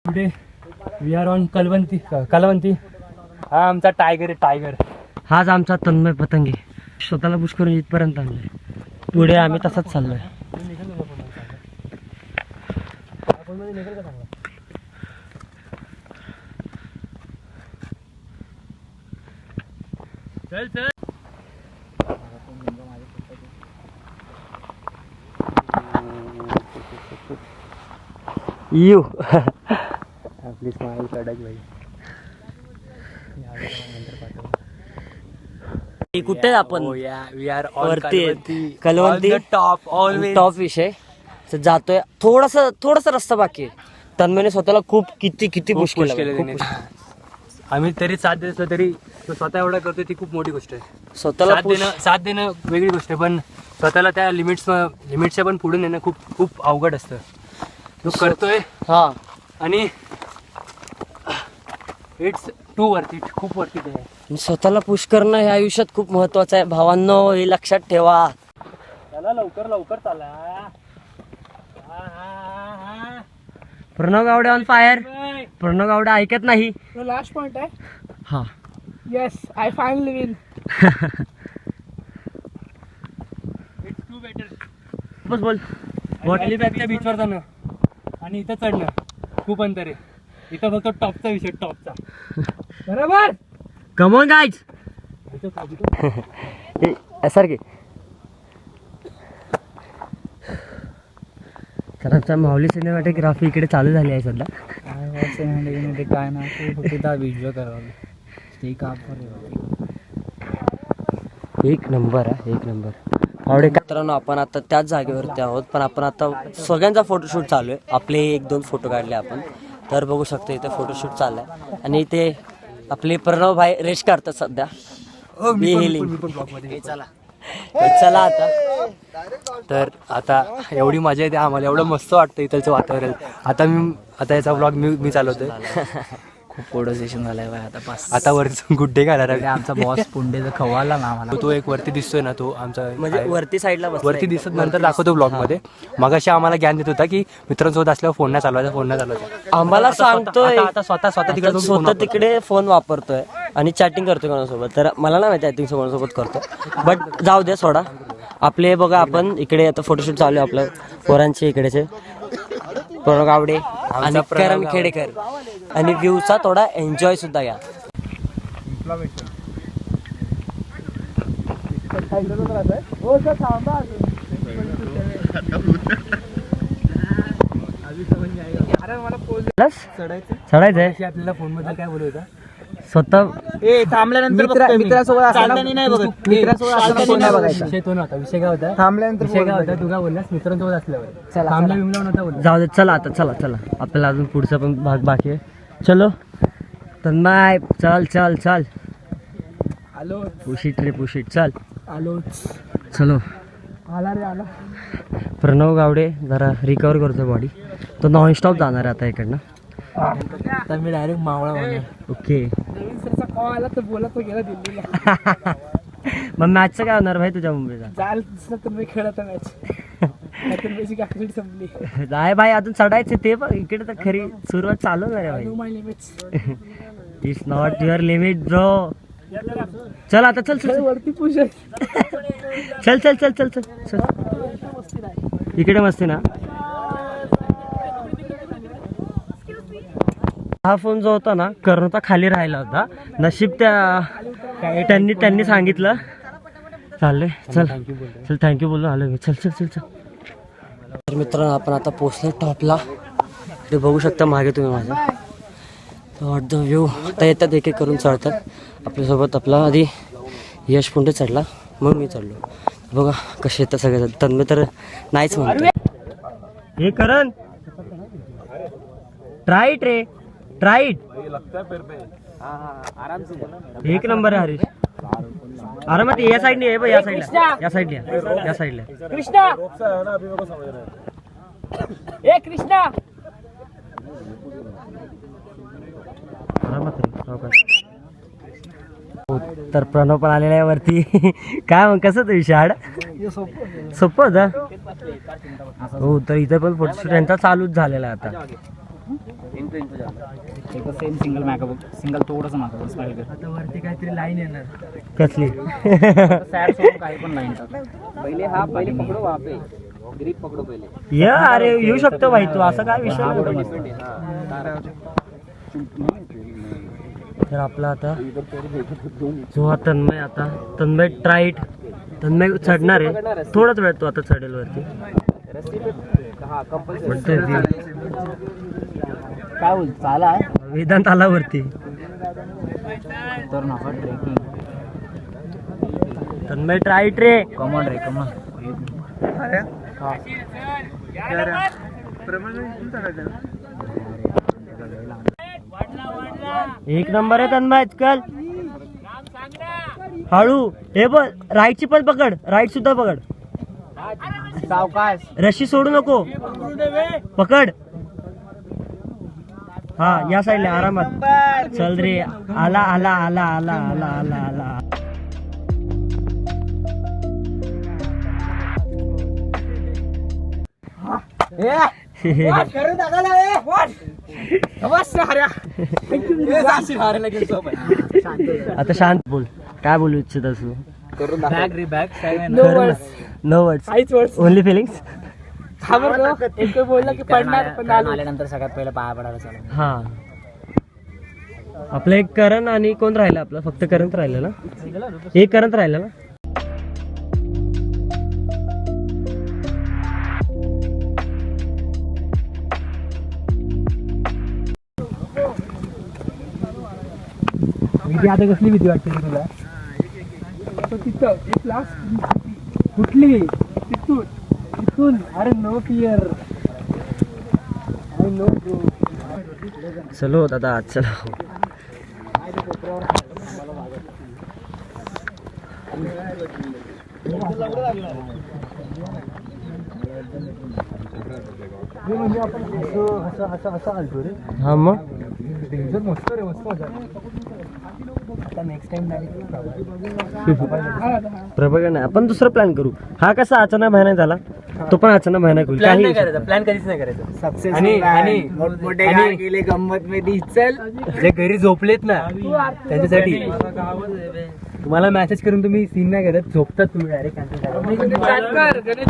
Today we are on Kalavantin. हा आमचा tiger आहे, टायगर. हाच आमचा तन्मय पतंगे. स्वतःला पुश करून इथपर्यंत आणलाय. पुढे आम्ही तसंच चाललोय. चल चल. यू आपली स्माइल कडक भाई. कुठे आपण वी आर वरती कलवंती टॉप विषय जातोय. थोडासा रस्ता बाकी आहे. तन्मयने स्वतःला किती पुश केलं. आम्ही तरी साथ देतो, तरी तो स्वतः एवढा करतोय ती खूप मोठी गोष्ट आहे. स्वतःला साथ देणं वेगळी गोष्ट आहे, पण स्वतःला त्या लिमिट्सच्या पण पुढे नेणं खूप अवघड असतं. तो करतोय हा, आणि इट्स टू वरती, खूप वरती आहे. स्वतःला पुश करणं हे आयुष्यात खूप महत्वाचं आहे भावांनो, हे लक्षात ठेवा. चला लवकर चला. Pranav Gawade on fire. प्रणव गावडे ऐकत नाही. लास्ट पॉइंट आहे. हा yes, I finally win. It's too better. बोल. वॉटलीबॅगच्या बीचवर जाणं आणि इथं चढणं खूप अंतर आहे. इथं फक्त टॉपचा विषय, टॉपचा. बरोबर. Come on guys. सारखे तर आमचा माऊली सिनेमॅटोग्राफी इकडे चालू झाली आहे सध्या. काय ना व्हिडिओ करावं ते काम. एक नंबर आहे, एक नंबर. आवडे मित्रांनो, आपण आता त्याच जागेवरती आहोत, पण आपण आता सगळ्यांचा फोटोशूट चालू आहे. आपले 1-2 फोटो काढले आपण, तर बघू शकतो इथे फोटोशूट चालू आहे. आणि इथे आपले प्रणव भाई रेश करतात सध्या. चला तर आता एवढी मजा येते आम्हाला, एवढं मस्त वाटतं इथलचं वातावरण. आता याचा ब्लॉग मी चालवतोय. खूप फोटो सेशन झालाय बाय. आता वरती गुड्डे घालणार आहे. आमचा बॉस पुंडेचा खवाला ना आम्हाला. तो एक वरती दिसतोय ना, तो आमचा म्हणजे वरती साईडला वरती दिसत, नंतर दाखवतो ब्लॉग मध्ये. मगाशी आम्हाला ज्ञान देत होता की मित्रांसोबत असल्यावर फोन नाही चालवायचा. आम्हाला सांगतोय आता स्वतः तिकडे फोन वापरतोय आणि चॅटिंग करतोय कोणासोबत. तर मला नाही माहिती चॅटिंग कोणासोबत करतो, बट जाऊ दे सोडा. आपले बघा, आपण इकडे आता फोटोशूट चालू आहे आपलं पोरांचे इकडेचे. प्रणव गावडे आणि करण खेडेकर, आणि व्ह्यूचा थोडा एन्जॉय सुद्धा घ्या. चढायचंय आपल्याला. फोन मध्ये काय बोलू होता स्वतः थांबल्यानंतर मित्रांसोबत विषय काय होता थांबल्यानंतर तू काय बोललास मित्रांसोबत असल्यावर. जाऊ दे, चला आता, चला आपल्याला अजून पुढचा पण भाग बाकी आहे. चलो तन्मय, चल. आलो. पुशीट चल. आलो. चलो. आला. प्रणव गावडे जरा रिकवर करतो बॉडी. तो नॉनस्टॉप जाणार आहे आता इकडनं. तर मी डायरेक्ट मावळा होणार. ओके. नवीन सरचा कॉल आला तर बोला, तो गेला दिल्लीला. मग मॅचचं काय होणार भाई तुझ्या मुंबईचा? जाल तर मी खेळत मॅच. कॅपॅसिटी संपली. नाही भाई, अजून चढायचं ते पण. इकडे तर खरी सुरुवात चालू आहे भाई. My limits. It's not your limit bro. चल आता, चल वरती पुश. चल. इकडे मस्ती ना. हा फोन जो होता ना, करणचा खाली राहिला होता. नशीब त्यांनी सांगितलं. चालले, चल थँक्यू बोलून आलो मी. चल. तर मित्रांनो, आपण आता पोहोचलो टॉपला. ते बघू शकता मागे तुम्ही माझ्या. What the view. आता येतात एक करून चढतात. आपल्यासोबत आपला आधी यश पुंडे चढला, मग मी चढलो. बघा कसे येतात सगळे. तन्मय तर नाहीच म्हणतो. हे करण ट्राईट रे, ट्राईट. एक नंबर आहे हरीश. आरामात या साईडने आहे, या साईडला. कृष्णा, ए कृष्णा. आरामात रे. तर प्रणव पण आलेला आहे वरती. काय मग कसं तुझी शाळा सोपं होता. हो तर इथे पण फोटोशूट यांचा चालूच झालेला आहे आता. सेम सिंगल मॅकअप सिंगल थोडंसं मागं स्माइल कर. आता वरती काहीतरी लाईन येणार. कसली? सॅड सॉन्ग काही पण लाईन पहिले पकडो वापे ग्रीप पकडो पहिले. या अरे येऊ शकतो भाई तू, असं काय विषय नाही. तर आपला आता जो हा तन्मय, आता तन्मय ट्राईट, तन्मय चढणार आहे थोडाच वेळ, तो आता चढेल वरती. काय बोल चाला वेदांत आला वरती. तर नका ट्रेकिंग तन्मय ट्राईट रे. कमॉन रे कमॉन. एक नंबर आहे तन्मय आजकाल. हळू हे बघ, राईटची पण पकड, राईट सुद्धा पकड. सावकाश रशी सोडू नको, पकड. हा या साईडला आरामात चल रे. आला आला आला आला आला आला आला. आता शांत बोल, काय बोलू इच्छित असू? बॅग रे bag. No words, only feelings. एक बोलला की पडणार पण आल्यानंतर सगळ्यात पहिला पाया पडायला चालू. हा आपलं एक करण आणि कोण राहिलं आपलं? फक्त करण राहिलं ना, एक करण राहिलं ना. आता कसली भीती वाटते तुला? तिथं एक लास्ट कुठली तिथून तिथून. अरे no fear, I know bro. चलो दादा चलो. म्हणजे आपण असं आलतो रे. हा मग मस्त रे मस्त मजा. आता नेक्स्ट टाइम प्रभाकर नाही, आपण दुसरं प्लॅन करू. हा कसा अचानक भयानक झाला, तो पण अचानक भयानक होईल. काही प्लॅन कधीच नाही करायचा. सक्सेस आणि मोठमोठे गार गेले गंमत मध्ये. चल जे घरी झोपलेत ना त्यांच्यासाठी तुम्हाला मेसेज करून तुम्ही सीन नाही करत, झोपतात तुम्ही डायरेक्ट.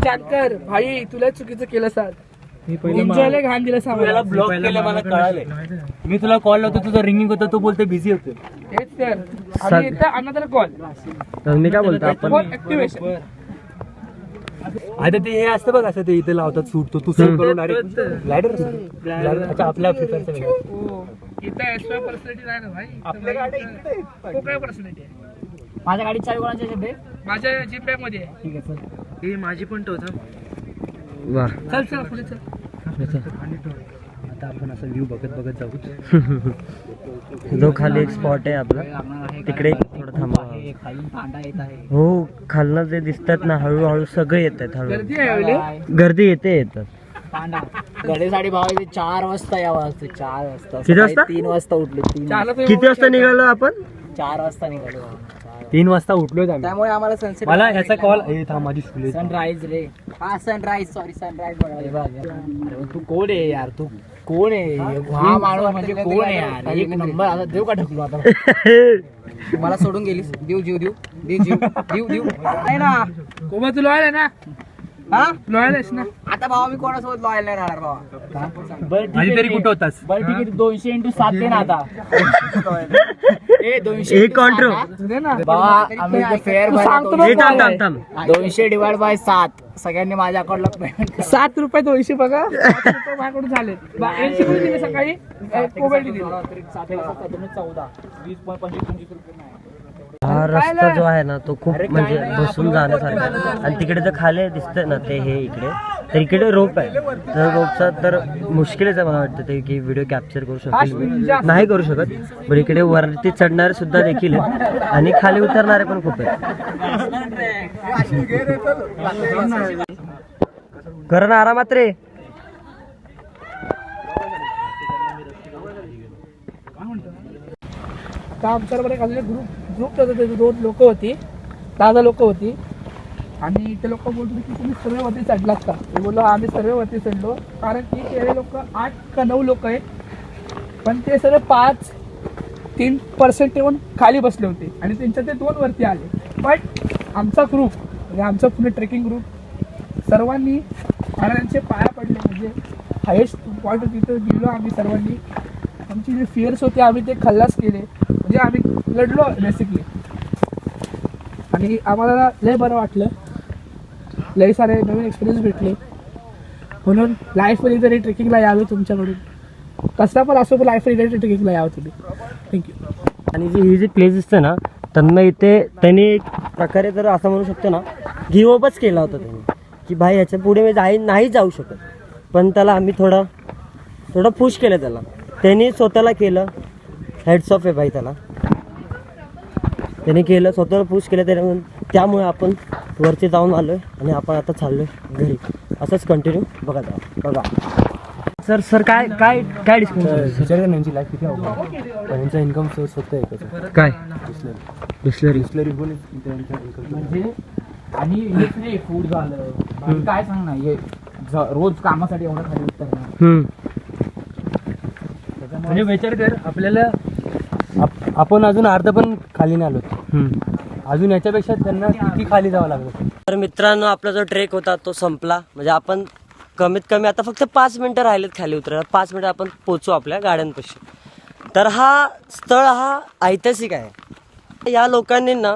जानकर भाई तुला चुकीचं केलं सांग. मी पहिले घाण दिलं सांग. ब्लॉक केलं, मला कळालंय. मी तुला कॉल लावतो, तुझं रिंगिंग होतं, तो बोलते बिझी होतो. तेच तर अनदर कॉल तर मी काय बोलतो आपण ऍक्टिव्हेशन. आता ते हे असतं बघ, असं ते इथे लावतात सूट, तो तू सेव्ह करून लायडर. अच्छा आपल्या प्रिफरचं इथं एक्स्ट्रा पर्सनॅलिटी नाही ना भाई. आपल्या गाडी काय पर्सनॅलिटी आहे? माझ्या गाडीत चावी कोणाच्या जिबे? माझ्या जिप बॅग मध्ये आहे. ठीक आहे चल. हे माझी पण टोच. वा. चल चल पुढे चल. आता आपण असं व्ह्यू बघत बघत जाऊ. जो खाली एक स्पॉट आहे आपला, तिकडे थोडं थांबा. खालून पांडा येत आहे. हो खालनं जे दिसतात ना, हळूहळू सगळे येत आहेत. हळू गर्दी आहे यावेळी. गर्दी येतात. पांडा गडेसाठी भाव 4 वाजता यावं असतं. 4 वाजता. किती वाजता? 3 वाजता उठलो. 3 किती वाजता निघालो आपण? 4 वाजता निघालो. 3 वाजता उठलोय आम्ही. त्यामुळे आम्हाला सनसेट. मला ह्याचा कॉल थांब माझी स्कूल. सनराईज रे. हा सनराईज, सॉरी सनराईज बघायला. अरे तू कोण आहे यार? तू कोण आहे? हा माणूस म्हणजे कोण आहे यार? एक नंबर. आता देऊ का ढकलू आता? मला सोडून गेलीस. देऊ जीव देऊ देऊ जीव देऊ देऊ नाही ना. कोबा तू लॉयल आहे ना? हा लॉयल आहेस ना? आता भावा मी कोणासोबत लॉयल नाही राहणार भावा. आधी तरी कुठं होतास? बरं ठीक आहे. 200x7 दे ना आता. ए 200 एक कॉन्ट्रो दे ना भावा. आम्ही फेअर 200 डिवाइड बाय 7. सगळ्यांनी माझ्या अकाउंटला पेमेंट. 7 रुपये 200 बघा. 7 रुपये माझ्याकडून झाले. 80 रुपये दिले सकाळी. मोबाईल दिले 14 20 25 रुपये. हा रस्ता जो आहे ना तो खूप म्हणजे बसून जाण्यासारखा आहे. आणि तिकडे जर खाली दिसतंय ना ते हे इकडे, तर इकडे रोप आहे. तर रोपचा तर मुश्किलच आहे मला वाटतं ते की व्हिडिओ कॅप्चर करू शकेल, नाही करू शकत. पण इकडे वरती चढणारे सुद्धा देखील आहेत आणि खाली उतरणारे पण खूप आहेत. करण आरामात रे. काम कर बरं. ग्रुप ग्रुप होता ते 2 लोक होती 10 लोक होती आणि ते लोक बोलत होते की तुम्ही सर्व वरती चढलात का मी बोललो आम्ही सर्व वरती चढलो कारण की ते लोक 8 का 9 लोक आहेत पण ते सर्व 3% येऊन खाली बसले होते आणि त्यांच्या ते 2 वरती आले बट आमचा ग्रुप म्हणजे आमचा पूर्ण ट्रेकिंग ग्रुप सर्वांनी महाराजांचे पाया पडले म्हणजे हायेस्ट पॉईंट तिथं गेलो आम्ही सर्वांनी आमची जे फिअर्स होते आम्ही ते खल्लास केले म्हणजे आम्ही लढलो बेसिकली आणि आम्हाला लय बरं वाटलं लय सारे नवीन एक्सपिरियन्स भेटले म्हणून लाईफमध्ये तरी ट्रेकिंगला यावे तुमच्याकडून कसला पण असो पण लाईफ रिलेटेड ट्रेकिंगला यावं तुम्ही थँक्यू. आणि ही जी प्लेस दिसते ना त्यांना इथे त्यांनी एक प्रकारे तर असं म्हणू शकतो ना गिवअपच केला होता त्यांनी की भाई ह्याच्या पुढे मी नाही जाऊ शकत पण त्याला आम्ही थोडं पुश केलं त्याला त्यांनी स्वतःला केलं हेड्स ऑफ आहे भाई त्याला त्याने केलं स्वतःला पुश केलं त्यामुळे आपण वरती जाऊन आलोय आणि आपण आता चाललोय घरी असंच कंटिन्यू बघा सर काय काय काय डिस्काउंट विचार कर यांची लाईफ किती अवघड आहे. पण यांचा इन्कम सोर्स फक्त एकच काय बिस्लरी बिस्लरी पण त्यांचा income म्हणजे आणि हेच नाही फूड झालं बाकी काय सांग ना हे रोज कामासाठी एवढं खाली उतरणार म्हणजे विचार कर आपल्याला आपण अजून अर्ध पण खाली नाही आलो अजून याच्यापेक्षा त्यांना किती खाली जावं लागलं. तर मित्रांनो आपला जो ट्रेक होता तो संपला म्हणजे आपण कमीत कमी आता फक्त 5 मिनिटं राहिलेत खाली उतरायला 5 मिनिटं आपण पोचू आपल्या गाड्यांपाशी. तर हा स्थळ हा ऐतिहासिक आहे. या लोकांनी ना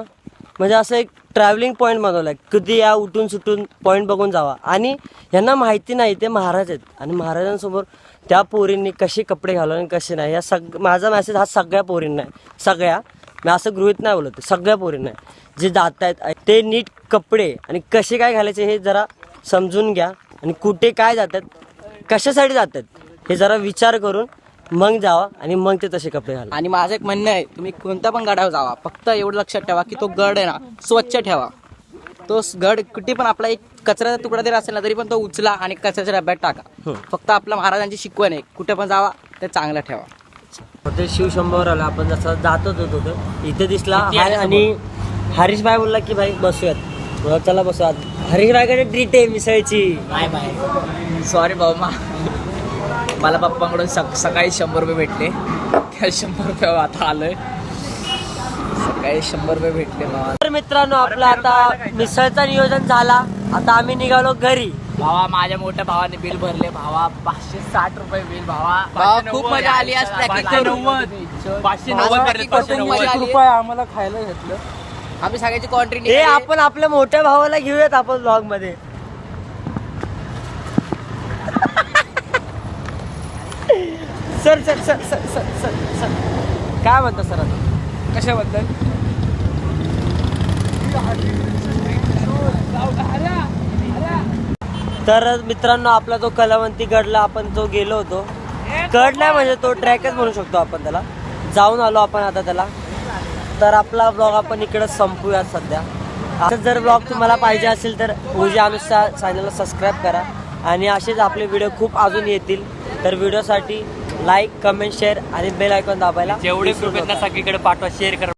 म्हणजे असं एक ट्रॅव्हलिंग पॉईंट बनवला आहे कधी या उठून सुटून पॉईंट बघून जावा आणि यांना माहिती नाही ते महाराज आहेत आणि महाराजांसमोर त्या पोरींनी कसे कपडे घालून आणि कसे नाही या माझा मेसेज हा सगळ्या पोरींना आहे सगळ्या मी असं गृहीत नाही बोलत सगळ्या पोरींना आहे जे जात आहेत ते नीट कपडे आणि कसे काय घालायचे हे जरा समजून घ्या आणि कुठे काय जातात कशासाठी जातात हे जरा विचार करून मग जावा आणि मग ते तसे कपडे घाला. आणि माझं एक म्हणणं आहे तुम्ही कोणत्या पण गडावर जावा फक्त एवढं लक्षात ठेवा की तो गड आहे ना स्वच्छ ठेवा. तो गड कुठे पण आपला एक कचऱ्याचा तुकडा जरी असेल ना तरी पण तो उचला आणि कचऱ्याच्या डब्यात टाका. फक्त आपल्या महाराजांची शिकवण आहे कुठे पण जावा ते चांगलं ठेवा. ते शिवशंभर आला आपण जसं जातच होतो इथे दिसला आणि हरीश भाई बोलला की भाई बसूयात चला बसूयात. हरीश भाईकडे ट्रीट आहे मिसळची. बाय सॉरी भाऊ मला पप्पांकडून सकाळी 100 रुपये भेटले त्या 100 रुपये आता आलोय सकाळी 100 रुपये भेटले मला. तर मित्रांनो आपला आता मिसळचा नियोजन झाला आता आम्ही निघालो घरी. भावा माझ्या मोठ्या भावाने बिल भरले भावा 560 रुपये बिल भावा खूप मजा आली आज ट्रॅकिंग करून 590 रुपये आम्हाला खायला घेतलं. आम्ही सगळ्याची कॉन्ट्री हे आपण आपल्या मोठ्या भावाला घेऊयात आपण ब्लॉग मध्ये. Sir sir sir sir sir sir sir काय म्हणता सर आता कशाबद्दल तर मित्रांनो आपला जो कलावंती गडला आपण जो गेलो होतो गड नाही म्हणजे तो ट्रॅकच म्हणू शकतो आपण त्याला जाऊन आलो आपण आता त्याला. तर आपला ब्लॉग आपण इकडे संपूयात सध्या. असंच जर ब्लॉग तुम्हाला पाहिजे असेल तर ओजी अनुष्का चॅनलला सबस्क्राईब करा आणि असेच आपले व्हिडिओ खूप अजून येतील. तर व्हिडिओसाठी लाईक कमेंट शेअर आणि बेल आयकॉन दाबायला जेवढे ग्रुप आहेत ना सगळीकडे पाठवा शेअर करा.